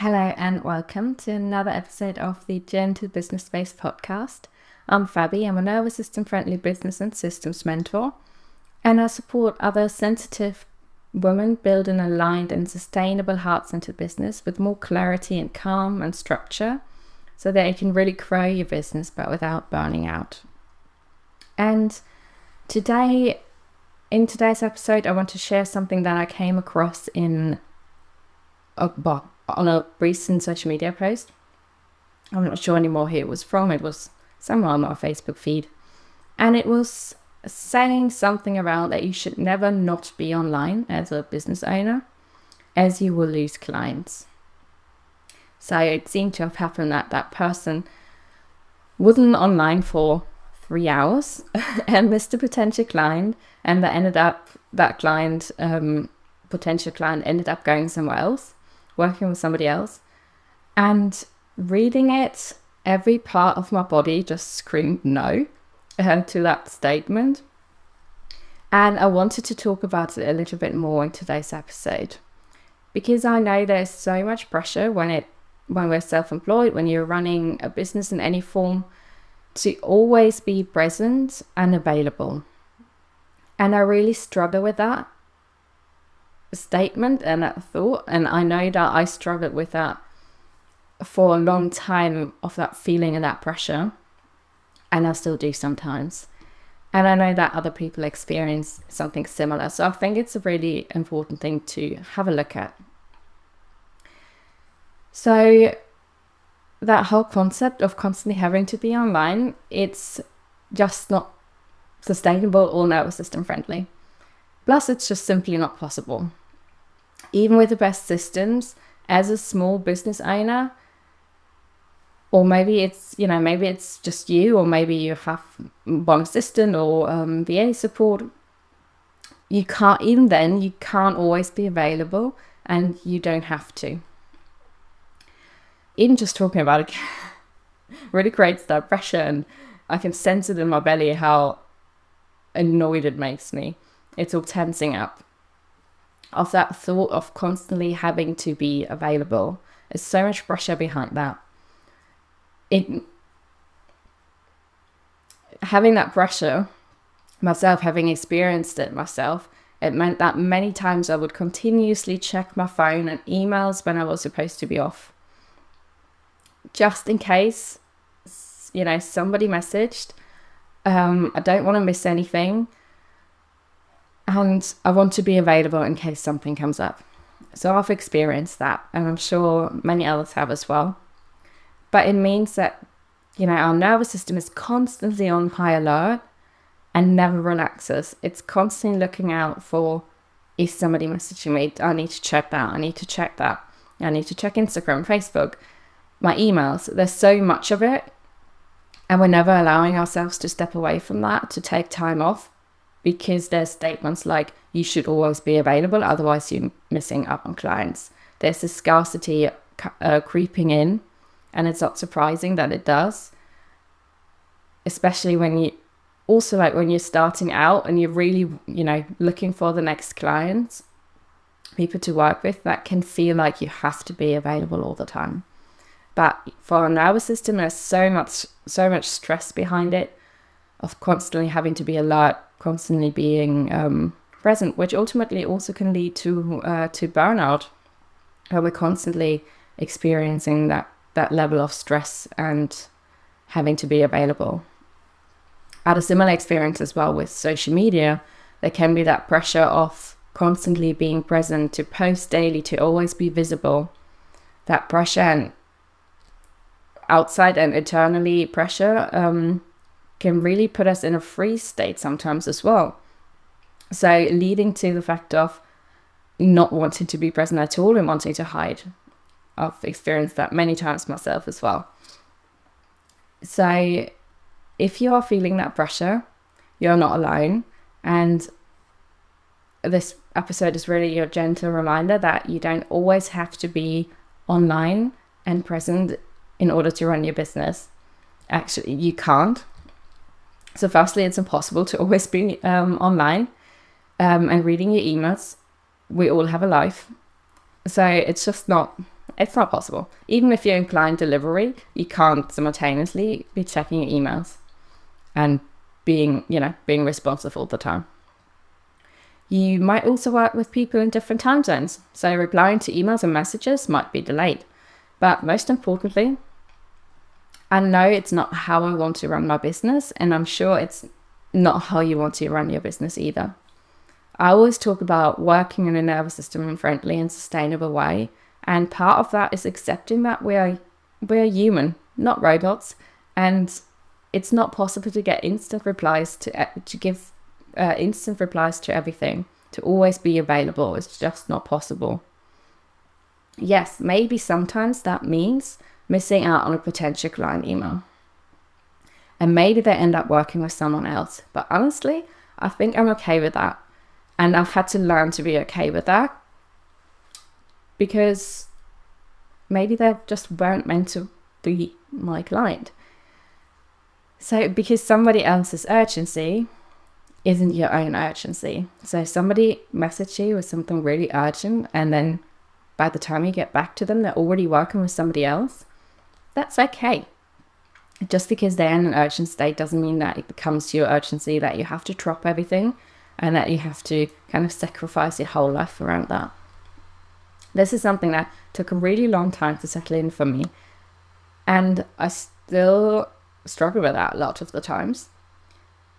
Hello and welcome to another episode of the Gentle Business Space podcast. I'm Fabi, I'm a nervous system friendly business and systems mentor, and I support other sensitive women build an aligned and sustainable heart-centered business with more clarity and calm and structure so that you can really grow your business but without burning out. And in today's episode, I want to share something that I came across on a recent social media post. I'm not sure anymore who it was from. It was somewhere on my Facebook feed. And it was saying something around that you should never not be online as a business owner, as you will lose clients. So it seemed to have happened that that person wasn't online for 3 hours and missed a potential client, and potential client ended up going somewhere else, working with somebody else. And reading it, every part of my body just screamed no to that statement. And I wanted to talk about it a little bit more in today's episode, because I know there's so much pressure when we're self-employed, when you're running a business in any form, to always be present and available. And I really struggle with that statement and that thought, and I know that I struggled with that for a long time, of that feeling and that pressure, and I still do sometimes, and I know that other people experience something similar. So I think it's a really important thing to have a look at. So that whole concept of constantly having to be online, it's just not sustainable or nervous system friendly. Plus, it's just simply not possible. Even with the best systems, as a small business owner, or maybe it's just you, or maybe you have one assistant or VA support, you can't always be available, and you don't have to. Even just talking about it really creates that pressure, and I can sense it in my belly how annoyed it makes me. It's all tensing up of that thought of constantly having to be available. There's so much pressure behind that. Having that pressure myself, having experienced it myself, it meant that many times I would continuously check my phone and emails when I was supposed to be off, just in case somebody messaged. I don't want to miss anything, and I want to be available in case something comes up. So I've experienced that, and I'm sure many others have as well. But it means that our nervous system is constantly on high alert and never relaxes. It's constantly looking out for, is somebody messaging me? I need to check that. I need to check that. I need to check Instagram, Facebook, my emails. There's so much of it, and we're never allowing ourselves to step away from that, to take time off, because there's statements like, you should always be available, otherwise you're missing out on clients. There's this scarcity creeping in, and it's not surprising that it does, especially when you're starting out and you're really looking for the next clients, people to work with. That can feel like you have to be available all the time. But for our nervous system, there's so much stress behind it, of constantly having to be alert, constantly being present, which ultimately also can lead to burnout, where we're constantly experiencing that level of stress and having to be available. I had a similar experience as well with social media. There can be that pressure of constantly being present, to post daily, to always be visible. That pressure, and outside and internally pressure, can really put us in a freeze state sometimes as well. So leading to the fact of not wanting to be present at all and wanting to hide. I've experienced that many times myself as well. So if you are feeling that pressure, you're not alone. And this episode is really your gentle reminder that you don't always have to be online and present in order to run your business. Actually, you can't. So firstly, it's impossible to always be online and reading your emails. We all have a life. So it's just not It's not possible. Even if you're in client delivery, you can't simultaneously be checking your emails and being responsive all the time. You might also work with people in different time zones, so replying to emails and messages might be delayed. But most importantly, I know it's not how I want to run my business, and I'm sure it's not how you want to run your business either. I always talk about working in a nervous system friendly and sustainable way, and part of that is accepting that we're human, not robots, and it's not possible to get instant replies to give instant replies to everything, to always be available. It's just not possible. Yes, maybe sometimes that means missing out on a potential client email. And maybe they end up working with someone else. But honestly, I think I'm okay with that. And I've had to learn to be okay with that. Because maybe they just weren't meant to be my client. So because somebody else's urgency isn't your own urgency. So somebody messaged you with something really urgent, and then by the time you get back to them, they're already working with somebody else. That's okay. Just because they're in an urgent state doesn't mean that it becomes your urgency, that you have to drop everything and that you have to kind of sacrifice your whole life around that. This is something that took a really long time to settle in for me. And I still struggle with that a lot of the times.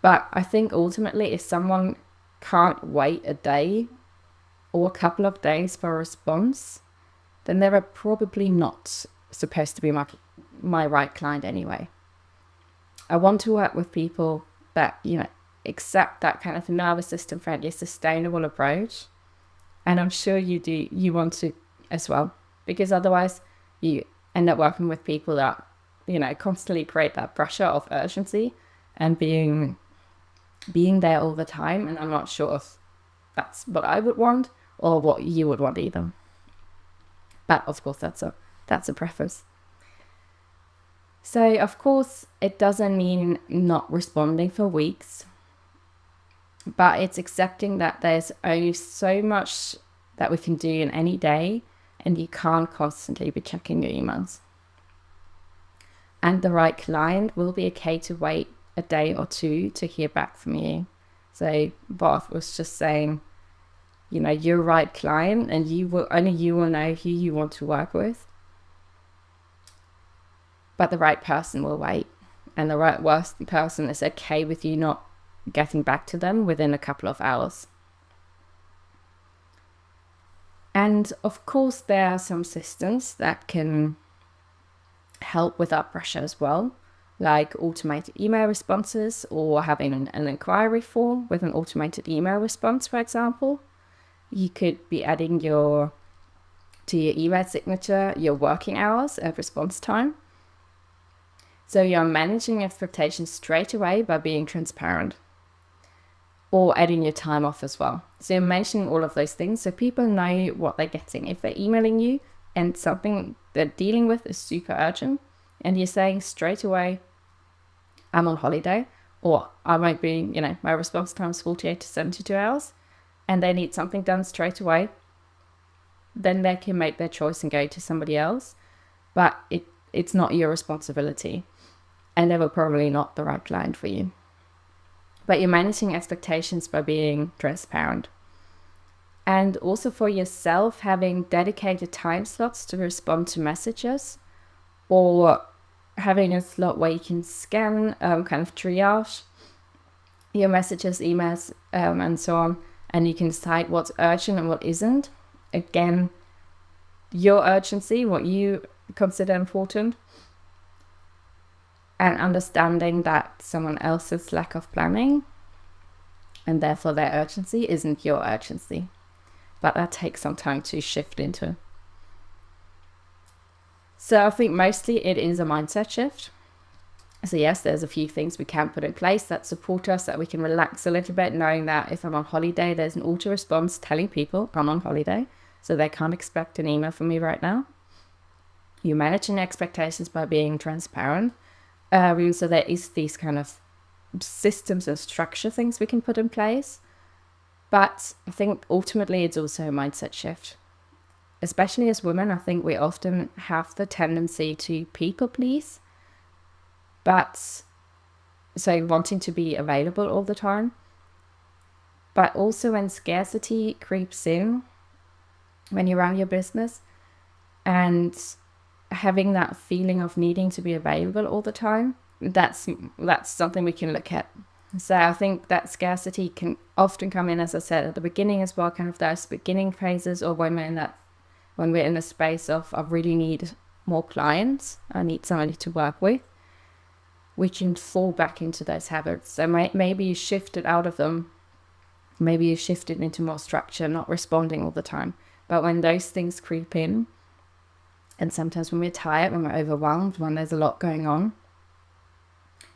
But I think ultimately, if someone can't wait a day or a couple of days for a response, then they're probably not supposed to be my right client anyway. I want to work with people that, accept that kind of nervous system friendly, sustainable approach. And I'm sure you want to as well, because otherwise you end up working with people that, constantly create that pressure of urgency and being there all the time. And I'm not sure if that's what I would want or what you would want either. But of course, that's a preference. So of course, it doesn't mean not responding for weeks, but it's accepting that there's only so much that we can do in any day, and you can't constantly be checking your emails. And the right client will be okay to wait a day or two to hear back from you. So Bob was just saying, you're right client, and only you will know who you want to work with. But the right person will wait, and the right worst person is okay with you not getting back to them within a couple of hours. And of course, there are some systems that can help with that pressure as well, like automated email responses, or having an inquiry form with an automated email response, for example. You could be adding to your email signature your working hours and response time. So you're managing expectations straight away by being transparent, or adding your time off as well. So you're mentioning all of those things so people know what they're getting. If they're emailing you and something they're dealing with is super urgent, and you're saying straight away, I'm on holiday, or I might be, my response time is 48 to 72 hours, and they need something done straight away, then they can make their choice and go to somebody else. But it's not your responsibility, and they were probably not the right client for you. But you're managing expectations by being transparent. And also for yourself, having dedicated time slots to respond to messages, or having a slot where you can scan, kind of triage your messages, emails, and so on. And you can decide what's urgent and what isn't. Again, your urgency, what you consider important, and understanding that someone else's lack of planning and therefore their urgency isn't your urgency. But that takes some time to shift into. So I think mostly it is a mindset shift. So yes, there's a few things we can put in place that support us, that we can relax a little bit, knowing that if I'm on holiday, there's an auto response telling people I'm on holiday, so they can't expect an email from me right now. You're managing expectations by being transparent. So there is these kind of systems and structure things we can put in place. But I think ultimately it's also a mindset shift. especially as women, I think we often have the tendency to people please, but so wanting to be available all the time. But also when scarcity creeps in, when you run your business, and having that feeling of needing to be available all the time, that's something we can look at. So I think that scarcity can often come in, as I said, at the beginning as well, kind of those beginning phases, or when we're in a space of I really need more clients, I need somebody to work with, we can fall back into those habits. So maybe you shifted out of them, maybe you shifted into more structure, not responding all the time. But when those things creep in, and sometimes when we're tired, when we're overwhelmed, when there's a lot going on,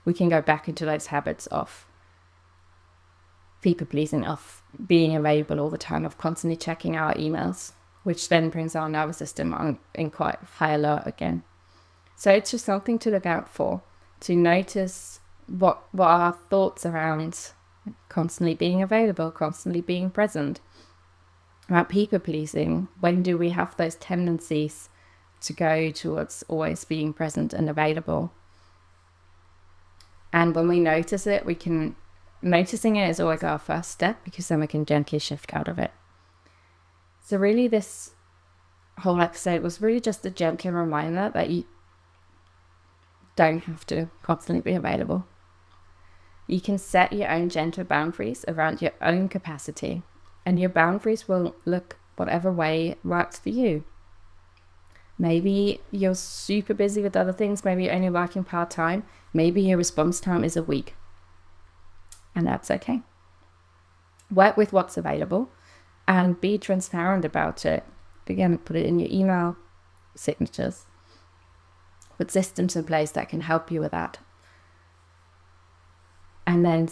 we can go back into those habits of people pleasing, of being available all the time, of constantly checking our emails, which then brings our nervous system in quite high alert again. So it's just something to look out for, to notice what are our thoughts around constantly being available, constantly being present, about people pleasing. When do we have those tendencies to go towards always being present and available? And when we notice it, noticing it is always our first step, because then we can gently shift out of it. So really this whole episode was really just a gentle reminder that you don't have to constantly be available. You can set your own gentle boundaries around your own capacity, and your boundaries will look whatever way works for you. Maybe you're super busy with other things, maybe you're only working part-time, maybe your response time is a week, and that's okay. Work with what's available and be transparent about it. Again, put it in your email signatures. Put systems in place that can help you with that. And then,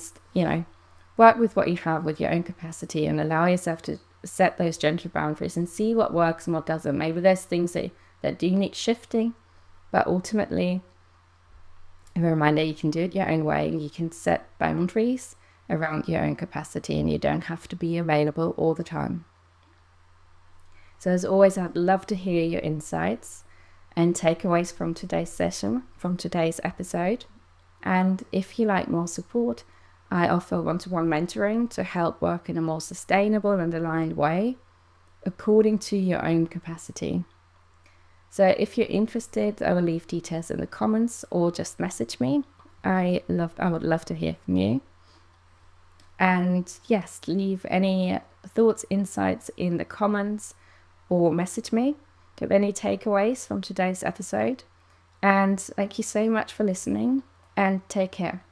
work with what you have with your own capacity, and allow yourself to set those gentle boundaries and see what works and what doesn't. Maybe there's things that do need shifting, but ultimately, a reminder, you can do it your own way. You can set boundaries around your own capacity, and you don't have to be available all the time. So as always, I'd love to hear your insights and takeaways from today's session, from today's episode. And if you like more support, I offer one-to-one mentoring to help work in a more sustainable and aligned way according to your own capacity. So if you're interested, I will leave details in the comments or just message me. I would love to hear from you. And yes, leave any thoughts, insights in the comments, or message me. Do you have any takeaways from today's episode? And thank you so much for listening, and take care.